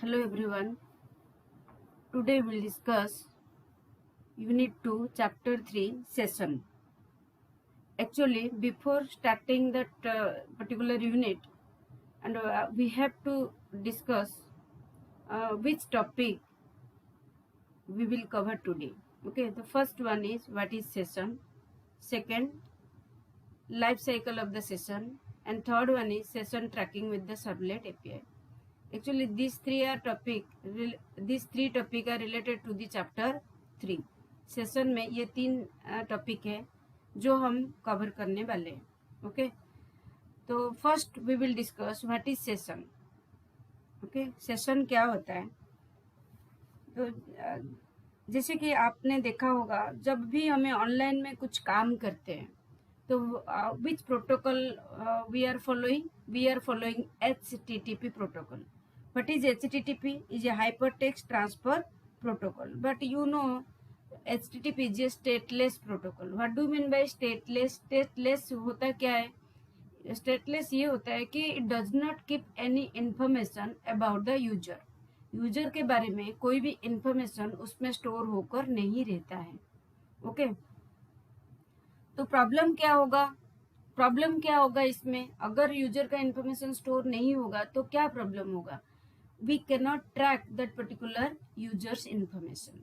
Hello everyone. Today we'll discuss Unit 2, Chapter 3, Session. Actually, before starting that particular unit, and we have to discuss which topic we will cover today. Okay, the first one is what is session. Second, life cycle of the session, and third one is session tracking with the Servlet API. Actually, these three topic are related to the chapter 3. Session में ये तीन topic है जो हम cover करने वाले हैं. Okay, तो first we will discuss what is session. Okay, session क्या होता है. तो जैसे कि आपने देखा होगा, जब भी हमें ऑनलाइन में कुछ काम करते हैं तो which protocol we are following HTTP protocol. What is HTTP? Is a hypertext transfer protocol. But you know, HTTP is a stateless protocol. What do you mean by stateless? Stateless होता क्या है? Stateless ये होता है कि it does not keep any information about the user. User के बारे में कोई भी इंफॉर्मेशन उसमें स्टोर होकर नहीं रहता है. ओके, तो प्रॉब्लम क्या होगा इसमें. अगर यूजर का इंफॉर्मेशन स्टोर नहीं होगा तो क्या प्रॉब्लम होगा. we cannot track that particular users information.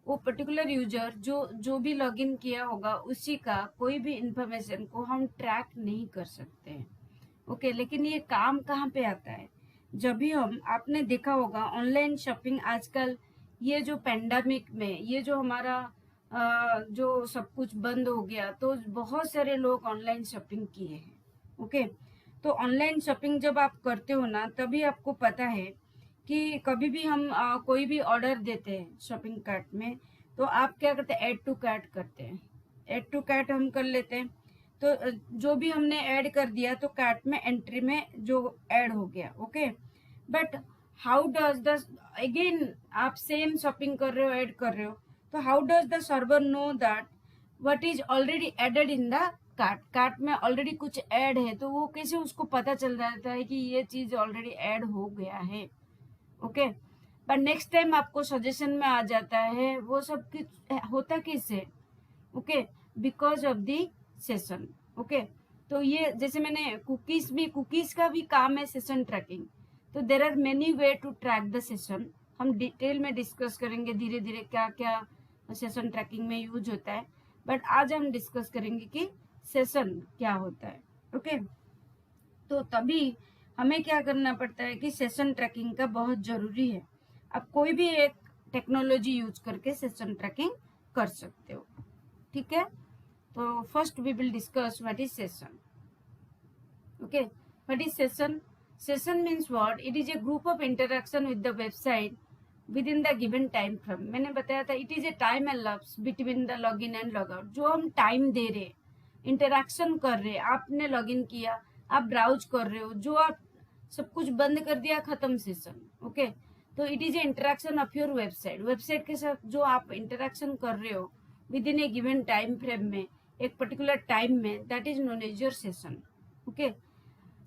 वो पर्टिकुलर यूजर जो भी लॉगिन किया होगा उसी का कोई भी इंफॉर्मेशन को हम ट्रैक नहीं कर सकते हैं. ओके, लेकिन ये काम कहाँ पे आता है. जब भी आपने देखा होगा ऑनलाइन शॉपिंग आजकल, ये जो पैंडेमिक में ये जो हमारा जो सब कुछ बंद हो गया तो बहुत सारे लोग ऑनलाइन शॉपिंग किए हैं. ओके, तो ऑनलाइन शॉपिंग जब आप करते हो ना, तभी आपको पता है कि कभी भी हम कोई भी ऑर्डर देते हैं शॉपिंग कार्ट में, तो आप क्या करते हैं, ऐड टू कार्ट करते हैं. ऐड टू कार्ट हम कर लेते हैं, तो जो भी हमने ऐड कर दिया तो कार्ट में एंट्री में जो ऐड हो गया. Okay, but how does the again आप सेम शॉपिंग कर रहे हो, ऐड कर रहे हो, तो how does the server know that what is already added in the cart में ऑलरेडी कुछ ऐड है, तो वो कैसे उसको पता चल जाता है कि ये चीज ऑलरेडी ऐड हो गया है. ओके, पर नेक्स्ट टाइम आपको सजेशन में आ जाता है. वो सब होता किससे. Okay, because of the session. Okay, तो ये जैसे मैंने कुकीज का भी काम है सेशन ट्रैकिंग. तो there are many way to track the session. हम डिटेल में डिस्कस करेंगे धीरे धीरे क्या क्या सेशन ट्रैकिंग में यूज होता है, बट आज हम डिस्कस करेंगे कि सेशन क्या होता है. ओके, तो तभी हमें क्या करना पड़ता है कि सेशन ट्रैकिंग का बहुत जरूरी है. आप कोई भी एक टेक्नोलॉजी यूज करके सेशन ट्रैकिंग कर सकते हो. ठीक है, तो first we will discuss what is session. Okay, what is session. Session means what. It is a group of interaction with the website within the given time frame. मैंने बताया था it is a time elapse between the log in and log out. जो हम time दे रहे, interaction कर रहे, आपने log in किया, आप ब्राउज कर रहे हो, जो आप सब कुछ बंद कर दिया, खत्म सेशन. ओके, तो it is a interaction of your website के साथ जो आप इंटरेक्शन कर रहे हो with in a given time frame में, एक पर्टिकुलर टाइम में, that is known as your session. Okay,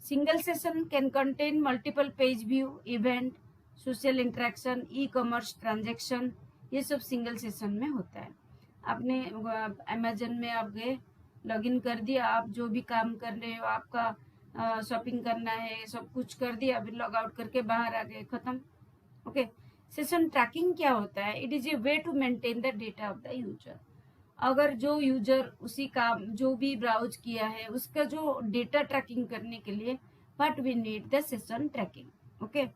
single session can contain multiple page view, event, social interaction, e commerce transaction. ये सब सिंगल सेशन में होता है. आपने अमेजन में आप गए, लॉगिन कर दिया, आप जो भी काम कर रहे हो, आपका शॉपिंग करना है, सब कुछ कर दिया, फिर लॉग आउट करके बाहर आ गए, खत्म. ओके, सेशन ट्रैकिंग क्या होता है. It is a way to maintain the data of the user. अगर जो यूजर उसी काम जो भी ब्राउज किया है उसका जो डेटा ट्रैकिंग करने के लिए what we need the session tracking. Okay,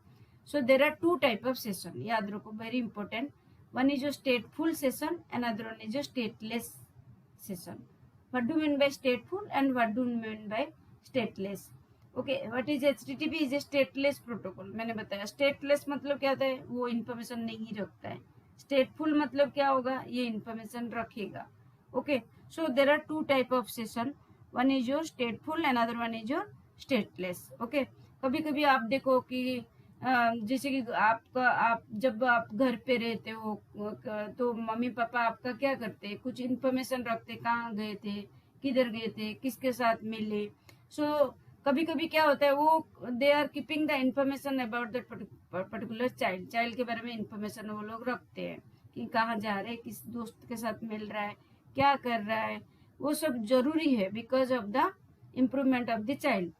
so there are two type of session, याद रखो, very important. One is your stateful session and other one is your stateless session. What do you mean by stateful and what do you mean by stateless? Okay, what is HTTP? is a stateless protocol. मैंने बताया stateless मतलब क्या होता है, वो information नहीं रखता है. stateful मतलब क्या होगा, ये इंफॉर्मेशन रखेगा. Okay, so there are two type of session. One is your stateful and other one is your stateless. Okay, कभी कभी आप देखो कि जैसे कि आप जब आप घर पे रहते हो तो मम्मी पापा आपका क्या करते हैं, कुछ इन्फॉर्मेशन रखते, कहाँ गए थे, किधर गए थे, किसके साथ मिले. सो कभी कभी क्या होता है, वो they are keeping the information about that particular child के बारे में इंफॉर्मेशन वो लोग रखते हैं कि कहाँ जा रहे हैं, किस दोस्त के साथ मिल रहा है, क्या कर रहा है, वो सब जरूरी है because of the improvement of the child.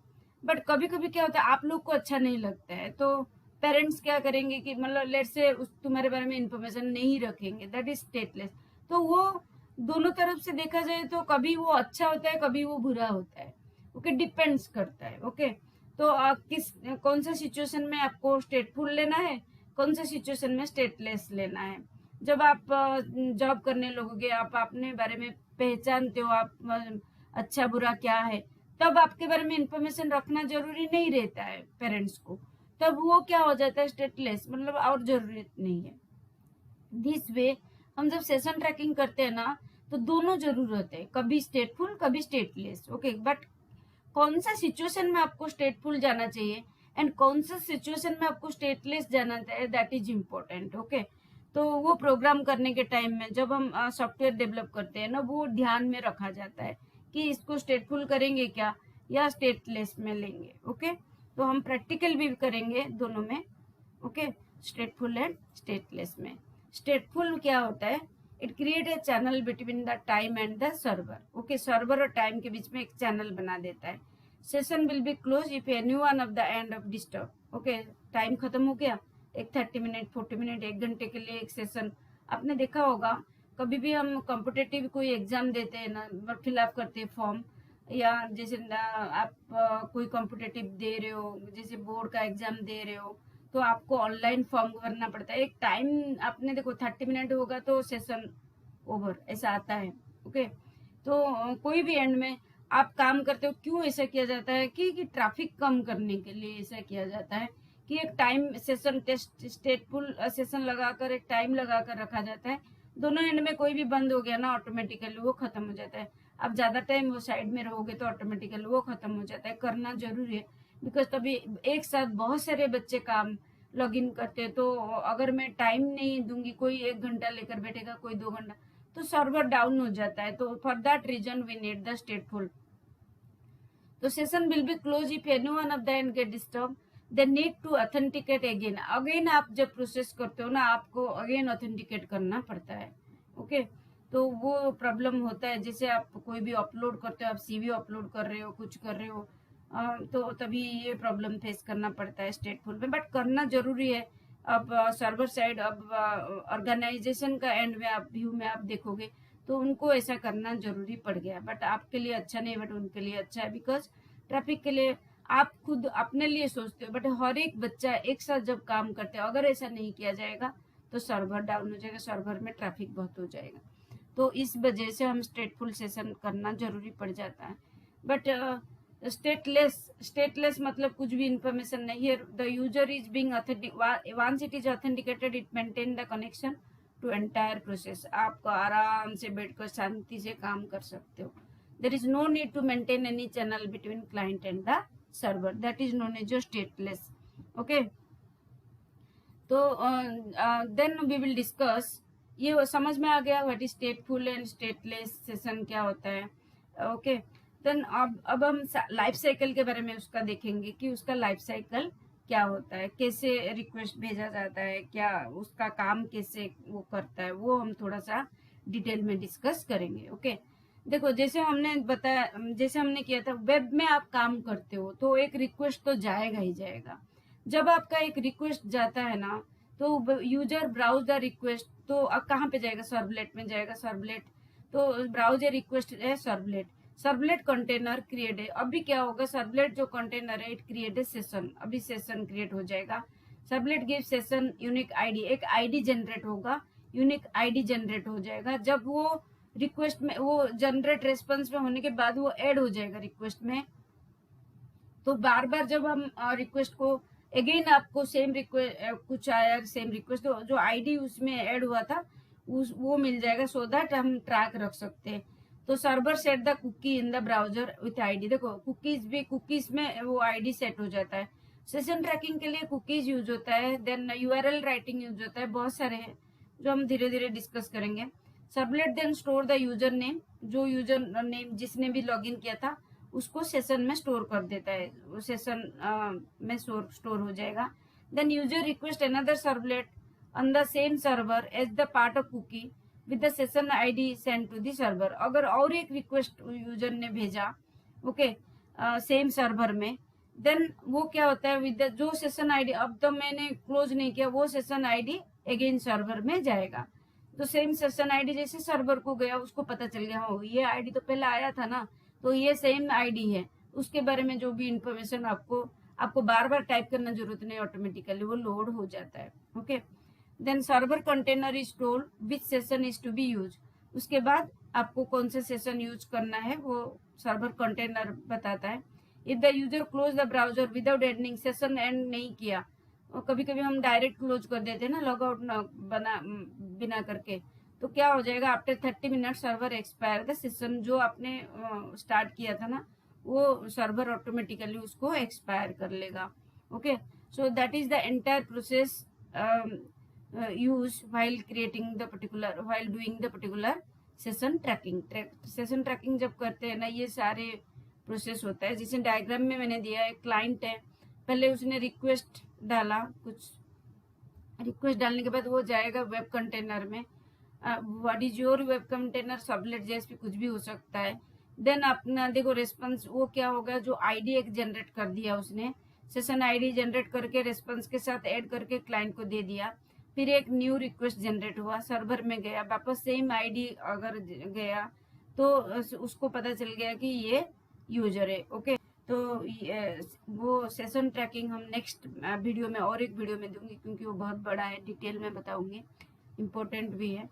But कभी कभी क्या होता है आप लोग को अच्छा नहीं लगता है, तो पेरेंट्स क्या करेंगे कि मतलब लेट से तुम्हारे बारे में इंफॉर्मेशन नहीं रखेंगे, दैट इज स्टेटलेस। तो वो दोनों तरफ से देखा जाए तो कभी वो अच्छा होता है, कभी वो बुरा होता है। ओके, डिपेंड्स करता है। ओके, तो किस कौन सा सिचुएशन में आपको स्टेटफुल लेना है, कौन सा सिचुएशन में स्टेटलेस लेना है। जब आप जॉब करने लगोगे, आप अपने बारे में पहचानते हो, आप अच्छा बुरा क्या है, तब आपके बारे में इंफॉर्मेशन रखना जरूरी नहीं रहता है पेरेंट्स को, तब वो क्या हो जाता है स्टेटलेस, मतलब और जरूरत नहीं है। दिस वे हम जब सेशन ट्रैकिंग करते हैं ना तो दोनों जरूर होते हैं, कभी स्टेटफुल कभी स्टेटलेस। ओके, बट कौन सा सिचुएशन में आपको स्टेटफुल जाना चाहिए एंड कौन सा सिचुएशन में आपको स्टेटलेस जाना चाहिए, दैट इज इम्पोर्टेंट। ओके, तो वो प्रोग्राम करने के टाइम में जब हम सॉफ्टवेयर डेवलप करते हैं ना, वो ध्यान में रखा जाता है कि इसको स्टेटफुल करेंगे क्या या स्टेटलेस में लेंगे। ओके, तो हम प्रैक्टिकल भी करेंगे दोनों में। ओके, स्टेटफुल एंड स्टेटलेस में। स्टेटफुल क्या होता है, it create a channel between the time and the server. Okay, server और टाइम के बीच में एक चैनल बना देता है। Session will be close if any one of the end of disturb. Okay, time खत्म हो गया, एक 30 मिनट 40 मिनट 1 घंटे के लिए एक सेशन। आपने देखा होगा कभी भी हम कॉम्पिटेटिव कोई एग्जाम देते हैं ना, फिलअप करते हैं फॉर्म, या जैसे आप कोई कॉम्पिटेटिव दे रहे हो, जैसे बोर्ड का एग्जाम दे रहे हो, तो आपको ऑनलाइन फॉर्म भरना पड़ता है। एक टाइम आपने देखो 30 मिनट होगा तो सेशन ओवर, ऐसा आता है। ओके, तो कोई भी एंड में आप काम करते हो, क्यों ऐसा किया जाता है कि ट्रैफिक कम करने के लिए ऐसा किया जाता है कि एक टाइम सेशन टेस्ट स्टेटफुल सेशन लगाकर एक टाइम लगाकर रखा जाता है। दोनों एंड में कोई भी बंद हो गया ना, ऑटोमेटिकली वो खत्म हो जाता है। आप ज्यादा टाइम वो साइड में रहोगे तो ऑटोमेटिकली वो खत्म हो जाता है। करना जरूरी है बिकॉज तभी एक साथ बहुत सारे बच्चे काम लॉग इन करते हैं, तो अगर मैं टाइम नहीं दूंगी, कोई 1 घंटा लेकर बैठेगा, कोई 2 घंटा, तो सर्वर डाउन हो जाता है। तो for that reason we need the stateful. तो session will be close if any one of the end get disturb, they need to authenticate again. Again आप जब प्रोसेस करते हो ना, आपको अगेन ऑथेंटिकेट करना पड़ता है। ओके, तो वो प्रॉब्लम होता है। जैसे आप कोई भी अपलोड करते हो, आप सीवी अपलोड कर रहे हो, कुछ कर रहे हो, तो तभी ये प्रॉब्लम फेस करना पड़ता है स्टेटफुल में, बट करना जरूरी है। अब सर्वर साइड, अब ऑर्गेनाइजेशन का एंड में आप व्यू में आप देखोगे तो उनको ऐसा करना जरूरी पड़ गया, बट आपके लिए अच्छा नहीं, बट उनके लिए अच्छा है। बिकॉज ट्रैफिक के लिए आप खुद अपने लिए सोचते हो, बट हर एक बच्चा एक साथ जब काम करते हो, अगर ऐसा नहीं किया जाएगा तो सर्वर डाउन हो जाएगा, सर्वर में ट्रैफिक बहुत हो जाएगा। तो इस वजह से हम स्टेटफुल सेशन करना जरूरी पड़ जाता है। बट स्टेटलेस मतलब कुछ भी इंफॉर्मेशन नहीं है। The user is being authentic, once it is authenticated it maintain the connection to entire process. आप आराम से बैठकर शांति से काम कर सकते हो। There is no need to maintain any channel between client and the server, that is known as stateless. Okay, तो देन वी विल डिस्कस, ये समझ में आ गया what is stateful and stateless session क्या होता है। ओके, देन अब हम लाइफ साइकिल के बारे में उसका देखेंगे कि उसका लाइफ साइकिल क्या होता है, कैसे रिक्वेस्ट भेजा जाता है, क्या उसका काम कैसे वो करता है, वो हम थोड़ा सा डिटेल में डिस्कस करेंगे। ओके, देखो जैसे हमने बताया, जैसे हमने किया था, वेब में आप काम करते हो तो एक रिक्वेस्ट तो जाएगा ही जाएगा। जब आपका एक रिक्वेस्ट जाता है ना, तो यूजर ब्राउज द रिक्वेस्ट, तो अब कहाँ पे जाएगा, सर्वलेट में जाएगा। सर्वलेट, तो ब्राउज ए रिक्वेस्ट है सर्वलेट, सर्वलेट कंटेनर क्रिएट है। अभी क्या होगा, सर्वलेट जो कंटेनर है इट क्रिएट ए सेशन, अभी सेशन क्रिएट हो जाएगा। Servlet give session unique ID, एक आईडी जनरेट होगा, यूनिक आईडी जनरेट हो जाएगा। जब वो रिक्वेस्ट में, वो जनरेट रेस्पॉन्स में होने के बाद वो ऐड हो जाएगा रिक्वेस्ट में। तो बार बार जब हम रिक्वेस्ट को अगेन, आपको सेम रिक्वेस्ट कुछ आया, सेम रिक्वेस्ट, तो जो आईडी उसमें ऐड हुआ था वो मिल जाएगा, सो दैट हम ट्रैक रख सकते हैं। तो server set the cookie in the browser with ID, देखो कुकीज भी, कुकीज में वो आईडी सेट हो जाता है। सेशन ट्रैकिंग के लिए कुकीज यूज होता है, देन यूआरएल राइटिंग यूज होता है, बहुत सारे हैं जो हम धीरे धीरे डिस्कस करेंगे। Servlet then store the user name, जो यूजर नेम जिसने भी लॉगिन किया था उसको सेशन में स्टोर कर देता है, वो सेशन में स्टोर हो जाएगा। Then user request another servlet on the same server as the part of cookie with the session ID sent to the server. अगर और एक रिक्वेस्ट यूजर ने भेजा ओके सेम सर्वर में, देन वो क्या होता है विद जो सेशन आईडी अब तो मैंने क्लोज नहीं किया, वो सेशन आईडी अगेन सर्वर में जाएगा। तो सेम सेशन आईडी जैसे सर्वर को गया उसको पता चल गया हाँ ये आईडी तो पहले आया था ना, तो ये सेम आईडी है। उसके बारे में जो भी इंफॉर्मेशन आपको बार बार टाइप करना जरूरत नहीं, ऑटोमेटिकली वो लोड हो जाता है। Okay, then server container is told which session is to be use. उसके बाद आपको कौन से सेशन यूज करना है वो सर्वर कंटेनर बताता है। If the user close the browser without ending, session and नहीं किया, और कभी कभी हम डायरेक्ट क्लोज कर देते हैं ना लॉग आउट बिना करके, तो क्या हो जाएगा after 30 minute server expire the session. जो आपने स्टार्ट किया था ना वो सर्वर ऑटोमेटिकली उसको एक्सपायर कर लेगा। Okay, so that is the entire process use while creating the particular while doing the particular session trekking. Session trekking जब करते हैं ना ये सारे प्रोसेस होता है। जैसे डायग्राम में मैंने दिया है, क्लाइंट है, पहले उसने रिक्वेस्ट डाला, कुछ रिक्वेस्ट डालने के बाद वो जाएगा वेब कंटेनर में। What is your web container, sublet JSP कुछ भी हो सकता है। देन अपना देखो रेस्पॉन्स वो क्या होगा, जो आईडी एक जनरेट कर दिया उसने, सेशन आईडी जनरेट करके रेस्पॉन्स के साथ ऐड करके क्लाइंट को दे दिया। फिर एक न्यू रिक्वेस्ट जनरेट हुआ, सर्वर में गया, वापस सेम आईडी अगर गया तो उसको पता चल गया कि ये यूजर है। ओके, तो वो सेशन ट्रैकिंग हम नेक्स्ट वीडियो में और एक वीडियो में दूंगी क्योंकि वो बहुत बड़ा है, डिटेल में बताऊंगी, इम्पोर्टेंट भी है।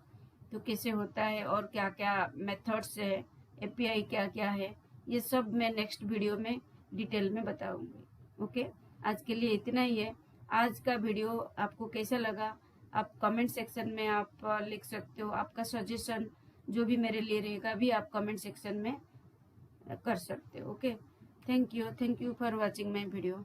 तो कैसे होता है और क्या क्या मेथड्स है, एपीआई क्या क्या है, ये सब मैं नेक्स्ट वीडियो में डिटेल में बताऊंगी। ओके, आज के लिए इतना ही है। आज का वीडियो आपको कैसा लगा आप कमेंट सेक्शन में आप लिख सकते हो। आपका सजेशन जो भी मेरे लिए रहेगा भी आप कमेंट सेक्शन में कर सकते हो। Okay, thank you for watching my video.